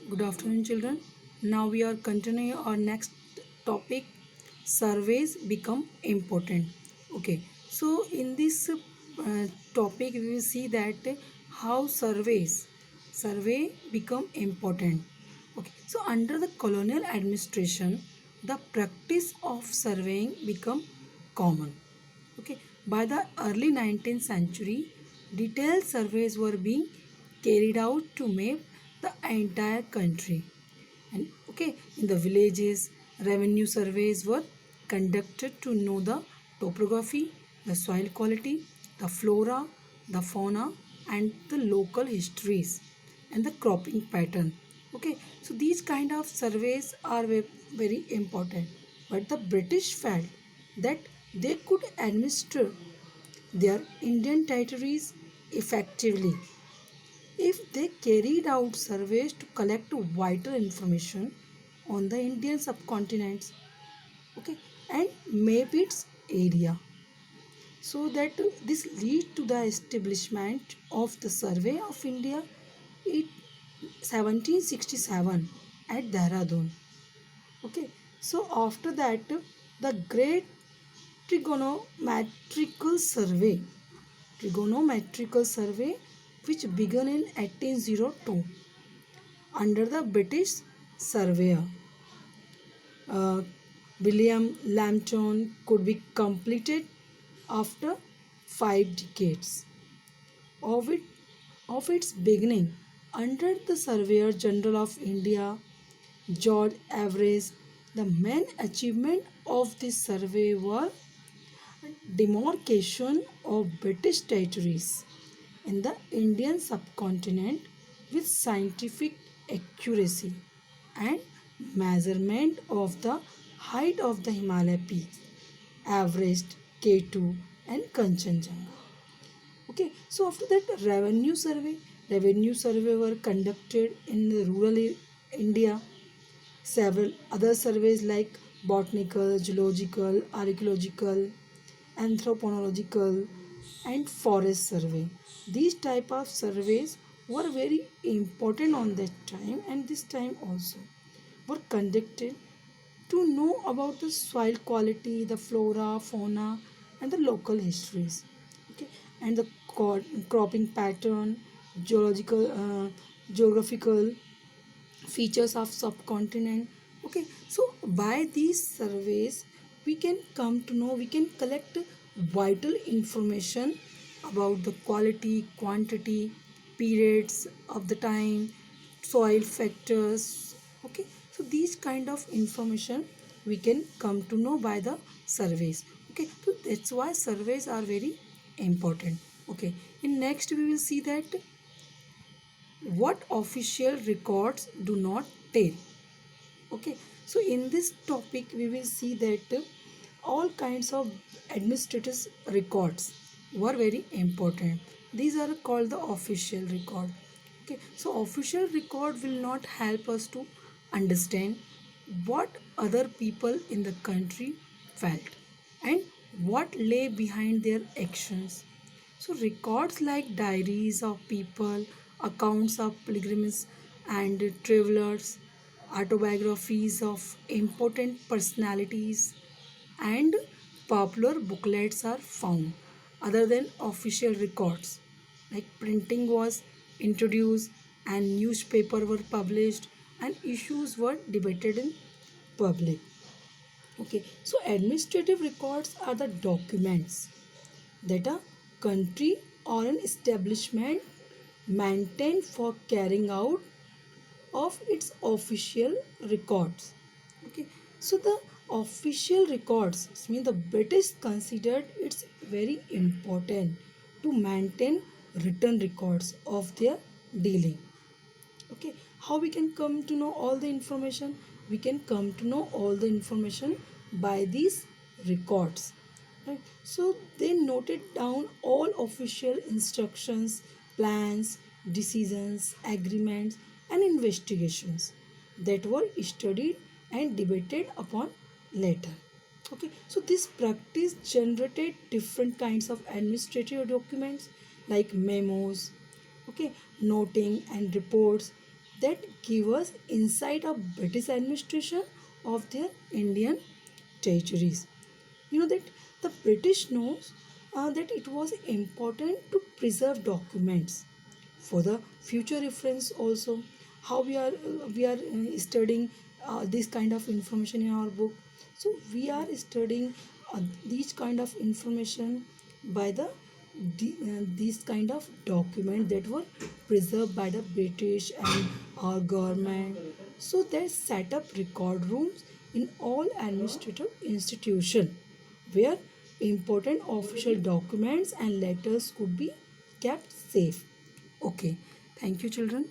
Good afternoon, children. Now we are continuing our next topic. Surveys become important. Okay, so in this topic, we will see that how survey become important. Okay, so under the colonial administration, the practice of surveying become common. Okay, by the early 19th century, detailed surveys were being carried out to map the entire country. And okay, in the villages, revenue surveys were conducted to know the topography, the soil quality, the flora, the fauna, and the local histories and the cropping pattern. Okay, so these kind of surveys are very important. But the British felt that they could administer their Indian territories effectively if they carried out surveys to collect vital information on the Indian subcontinents, okay, and map its area. So that this leads to the establishment of the Survey of India in 1767 at Dehradun. Okay, so after that, the Great Trigonometrical Survey, Trigonometrical Survey, which began in 1802 under the British surveyor uh, William Lambton, could be completed after 5 decades of its beginning. Under the Surveyor General of India, George Everest, the main achievement of this survey were demarcation of British territories in the Indian subcontinent with scientific accuracy and measurement of the height of the Himalaya peaks, Everest, K2 and Kanchenjunga. Okay, so after that revenue survey were conducted in the rural India. Several other surveys like botanical, geological, archaeological, anthropological and forest survey. These type of surveys were very important on that time and this time also were conducted to know about the soil quality, the flora, fauna and the local histories. Okay, and the cropping pattern, geological, geographical features of subcontinent. Okay, so by these surveys we can collect vital information about the quality, quantity, periods of the time, soil factors. Okay, so these kind of information we can come to know by the surveys. Okay, so that's why surveys are very important. Okay, in next we will see that what official records do not tell. Okay, so in this topic we will see that all kinds of administrative records were very important. These are called the official record. Okay, so official record will not help us to understand what other people in the country felt and what lay behind their actions. So, records like diaries of people, accounts of pilgrims and travelers, autobiographies of important personalities, and popular booklets are found other than official records. Like printing was introduced, and newspaper were published, and issues were debated in public. Okay, so administrative records are the documents that a country or an establishment maintained for carrying out of its official records. Okay, so the official records mean the British considered it's very important to maintain written records of their dealing. Okay, how we can come to know all the information? We can come to know all the information by these records. Right, so they noted down all official instructions, plans, decisions, agreements and investigations that were studied and debated upon later. Okay, so this practice generated different kinds of administrative documents like memos, okay, noting and reports, that give us insight of British administration of their Indian territories. You know that the British knows that it was important to preserve documents for the future reference also. How we are studying this kind of information in our book. So we are studying these kind of information by these kind of document that were preserved by the British and our government. So they set up record rooms in all administrative institution where important official documents and letters could be kept safe. Okay, thank you, children.